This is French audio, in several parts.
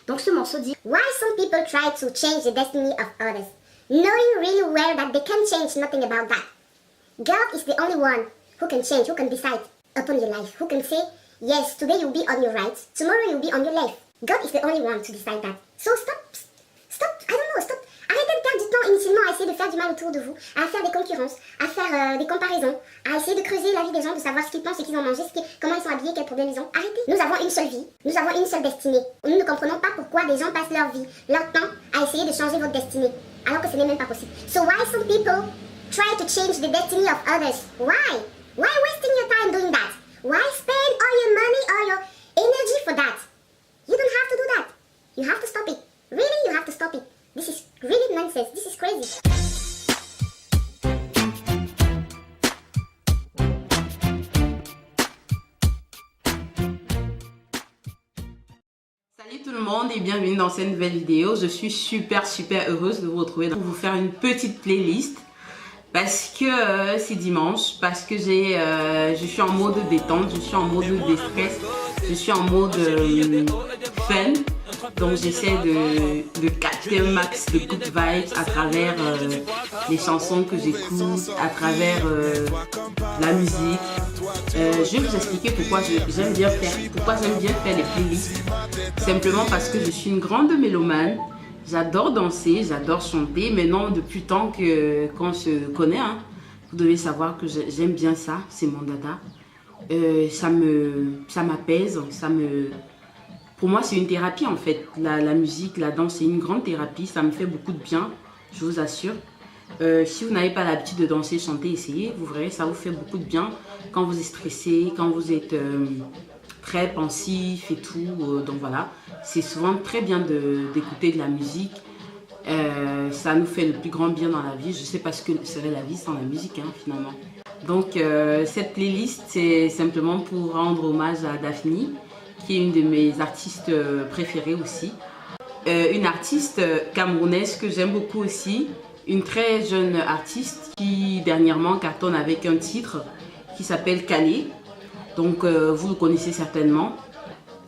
Donc ce morceau dit Why some people try to change the destiny of others, knowing really well that they can change nothing about that. God is the only one who can change, who can decide upon your life, who can say, yes, today you'll be on your right, tomorrow you'll be on your left. God is the only one to decide that. So stop, arrêtez de perdre du temps inutilement à essayer de faire du mal autour de vous, à faire des concurrences, à faire des comparaisons, à essayer de creuser la vie des gens, de savoir ce qu'ils pensent, ce qu'ils ont mangé, comment ils sont habillés, quels problèmes ils ont. Arrêtez. Nous avons une seule vie, nous avons une seule destinée. Nous ne comprenons pas pourquoi des gens passent leur vie, leur temps à essayer de changer votre destinée, alors que ce n'est même pas possible. So why some people try to change the destiny of others? Why? Why wasting your time doing that? Why spend all your money, all your energy for that? You don't have to do that. You have to stop it. Really, you have to stop it. This is really nonsense. This is crazy. Salut tout le monde et bienvenue dans cette nouvelle vidéo. Je suis super heureuse de vous retrouver pour vous faire une petite playlist. Parce que c'est dimanche, parce que je suis en mode détente, je suis en mode déstress, je suis en mode fun. Donc j'essaie de capter un max de good vibes à travers les chansons que j'écoute, à travers la musique. Je vais vous expliquer pourquoi j'aime bien faire les playlists. Simplement parce que je suis une grande mélomane. J'adore danser, j'adore chanter. Maintenant, depuis le temps qu'on se connaît, hein, vous devez savoir que j'aime bien ça. C'est mon dada. Ça m'apaise. Pour moi, c'est une thérapie en fait. La musique, la danse, c'est une grande thérapie. Ça me fait beaucoup de bien, je vous assure. Si vous n'avez pas l'habitude de danser, chanter, essayez. Vous verrez, ça vous fait beaucoup de bien quand vous êtes stressé, quand vous êtes très pensif et tout. Donc voilà, c'est souvent très bien d'écouter de la musique. Ça nous fait le plus grand bien dans la vie. Je ne sais pas ce que serait la vie sans la musique, hein, finalement. Donc cette playlist, c'est simplement pour rendre hommage à Daphne, qui est une de mes artistes préférées aussi. Une artiste camerounaise que j'aime beaucoup aussi. Une très jeune artiste qui dernièrement cartonne avec un titre qui s'appelle Calais. Donc vous le connaissez certainement.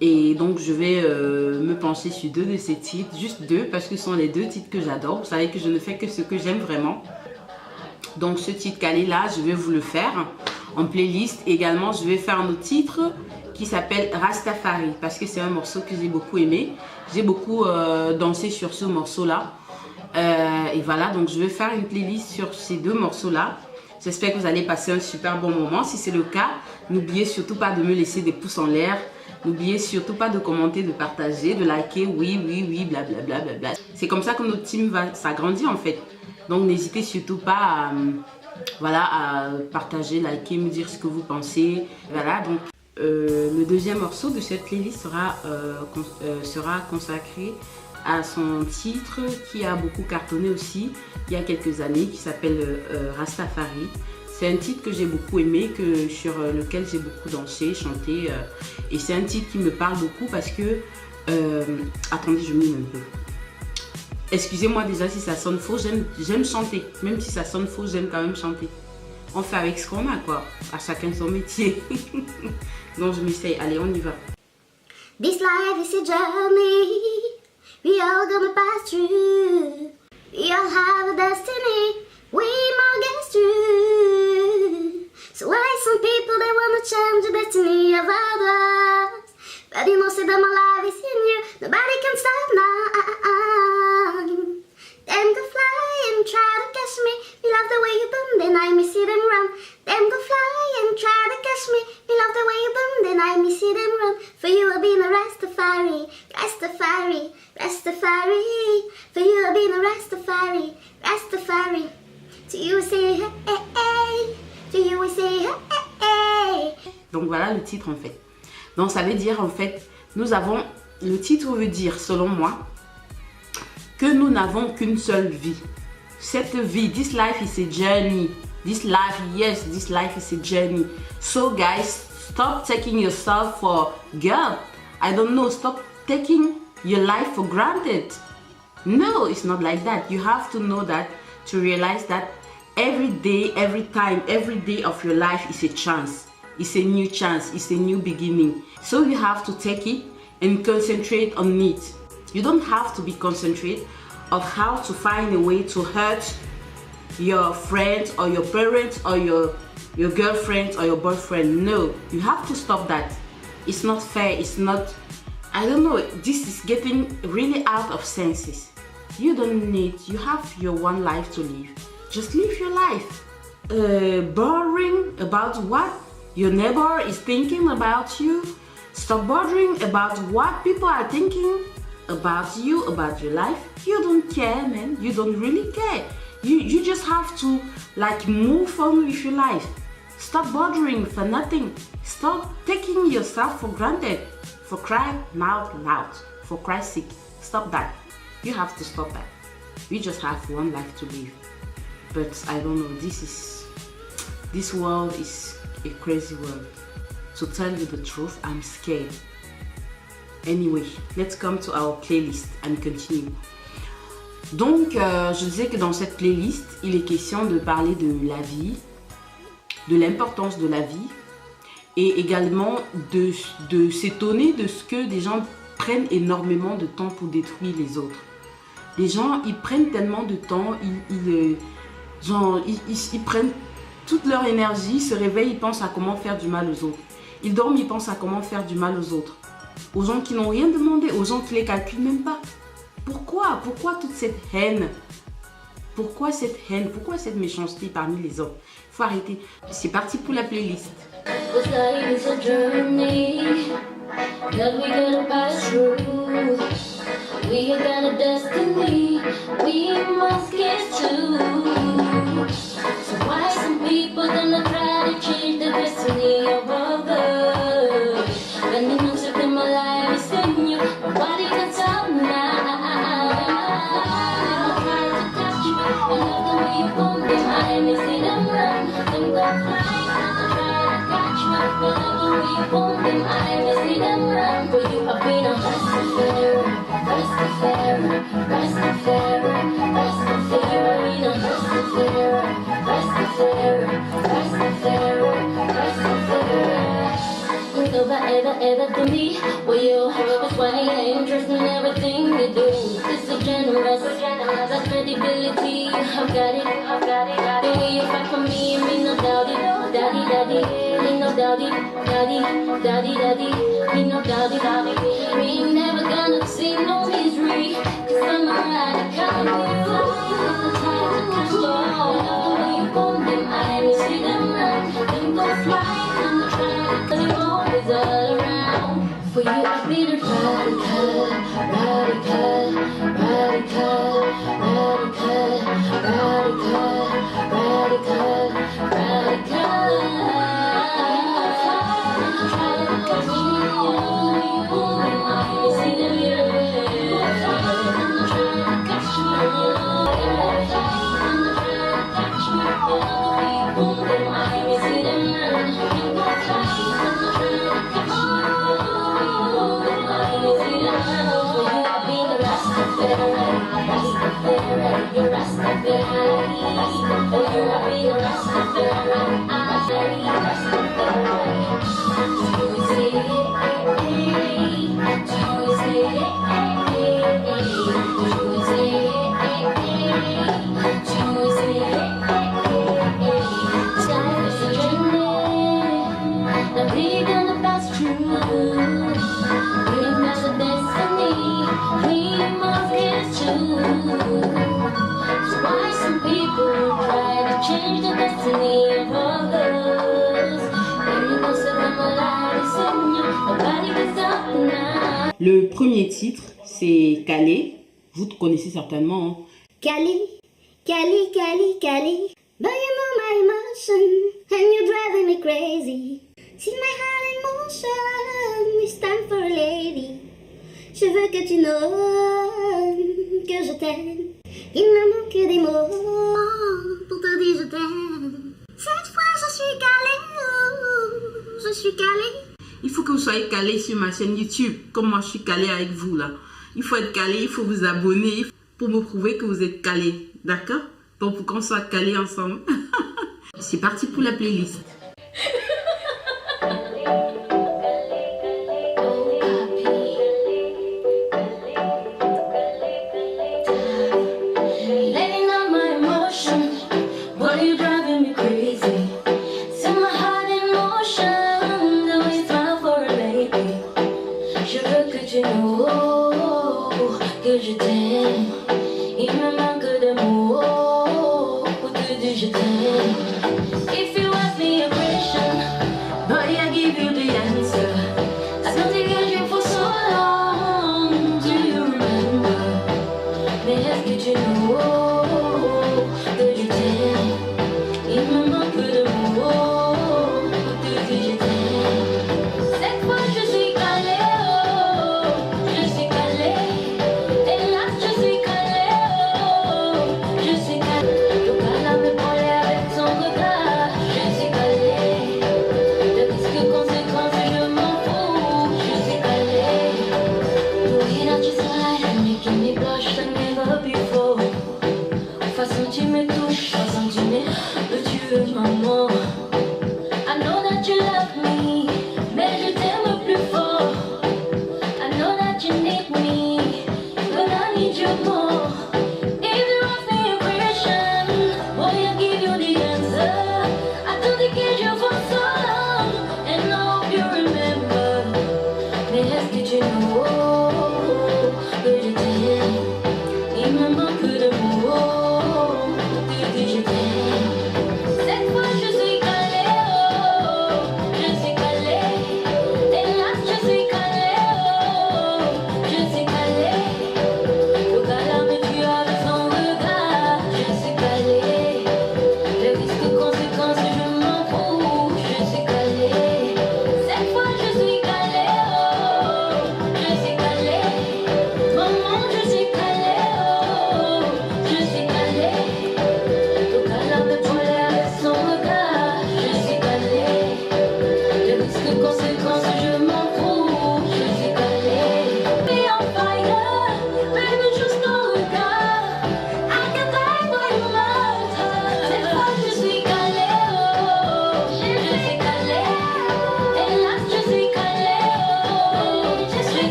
Et donc je vais me pencher sur deux de ces titres. Juste deux parce que ce sont les deux titres que j'adore. Vous savez que je ne fais que ce que j'aime vraiment. Donc ce titre Calais là, je vais vous le faire en playlist. Également je vais faire un autre titre qui s'appelle Rastafari. Parce que c'est un morceau que j'ai beaucoup aimé. J'ai beaucoup dansé sur ce morceau là. Et voilà, donc je vais faire une playlist sur ces deux morceaux là. J'espère que vous allez passer un super bon moment. Si c'est le cas, n'oubliez surtout pas de me laisser des pouces en l'air. N'oubliez surtout pas de commenter, de partager, de liker. Oui, blablabla. C'est comme ça que notre team va s'agrandir en fait. Donc n'hésitez surtout pas à partager, liker, me dire ce que vous pensez. Voilà, donc le deuxième morceau de cette playlist sera consacré à son titre qui a beaucoup cartonné aussi il y a quelques années, qui s'appelle Rastafari. C'est un titre que j'ai beaucoup aimé, sur lequel j'ai beaucoup dansé, chanté. Et c'est un titre qui me parle beaucoup parce que... attendez, je mime un peu. Excusez-moi déjà si ça sonne faux, j'aime chanter. Même si ça sonne faux, j'aime quand même chanter. On fait avec ce qu'on a, quoi. À chacun son métier. Donc je m'essaye. Allez, on y va. This life is a journey. We all gonna pass through. We all have a destiny. We must get through. So why some people they wanna change the destiny of others? But you know, say that my life is in you. Nobody can stop now. Them go fly and try to catch me. Me love the way you boom, then I me see them run. Them go fly and try to catch me. Me love the way you boom, then I me see them run. For you I've been a Rastafari, Rastafari, Rastafari. For you I've been a Rastafari, Rastafari. To you we say hey, hey, hey. To you we say hey, hey, hey. Donc voilà le titre en fait. Donc ça veut dire en fait, le titre veut dire selon moi que nous n'avons qu'une seule vie. Cette vie, this life is a journey. This life is a journey. So guys, stop taking yourself for God. I don't know, stop taking your life for granted. No, it's not like that. You have to know that, to realize that every day, every time, every day of your life is a chance. It's a new chance. It's a new beginning. So you have to take it and concentrate on it. You don't have to be concentrated of how to find a way to hurt your friends or your parents or your girlfriend or your boyfriend. No, you have to stop that. It's not fair. It's not, I don't know, this is getting really out of senses. You don't need, you have your one life to live. Just live your life. Bothering about what your neighbor is thinking about you. Stop bothering about what people are thinking about you, about your life. You don't care, man. You don't really care. You just have to like move on with your life. Stop bothering for nothing. Stop taking yourself for granted. For crying out loud. For Christ's sake. Stop that. You have to stop that. We just have one life to live. But I don't know, this world is a crazy world. To tell you the truth, I'm scared. Anyway, let's come to our playlist and continue. Donc, je disais que dans cette playlist, il est question de parler de la vie, de l'importance de la vie et également de s'étonner de ce que des gens prennent énormément de temps pour détruire les autres. Les gens, ils prennent tellement de temps, ils prennent toute leur énergie, ils se réveillent, ils pensent à comment faire du mal aux autres. Ils dorment, ils pensent à comment faire du mal aux autres. Aux gens qui n'ont rien demandé, aux gens qui ne les calculent même pas. Pourquoi toute cette haine? Pourquoi cette haine? Pourquoi cette méchanceté parmi les hommes? Il faut arrêter. C'est parti pour la playlist. This life is a journey that we gotta pass through. We got a destiny we must get to. So why some people gonna try to change the destiny of others? When the music in my life is in you, nobody can stop now. They'll try to touch you, and look the way you hold them. I may see them run, them go fly. They'll try to catch you, and look the way you hold them. I may see them run, for you have been a Rastafari, Rastafari, Rastafari, Rastafari, Rastafari, Rastafari, Rastafari. Ever to me, well you, that's why I am trusting everything you do. It's so generous, that credibility, I've got it, the way you fight for me, me no doubt it, daddy, me no doubt it, daddy, me no doubt it, me ain't never gonna see no misery, cause I'm a radical you, try to catch you, the way you hold them, I will see them run, them go fly, and try to you always all around. For you I've been a radical, radical, radical, radical, radical, radical, radical. You're Rastafari, oh you're a real Rastafari, change the destiny of others. When you go set them alive, it's in you. Nobody can stop the night. Le premier titre, c'est Calais. Vous connaissez certainement. Hein. Cali, Cali, Cali, Cali. But you know my emotion, and you're driving me crazy. See my heart in motion, it's time for a lady. Je veux que tu nommes que je t'aime. Il me manque des mots pour te dire je t'aime. Cette fois je suis calée, oh, je suis calée. Il faut que vous soyez calés sur ma chaîne YouTube, comme moi je suis calée avec vous là. Il faut être calé, il faut vous abonner pour me prouver que vous êtes calés, d'accord? Donc pour qu'on soit calés ensemble. C'est parti pour la playlist. que je t'aime. Il me manque de mots pour te dire je t'aime. If you ask me a question, boy, I give you the answer. I've been thinking you for so long. Do you remember? Mais est-ce que tu me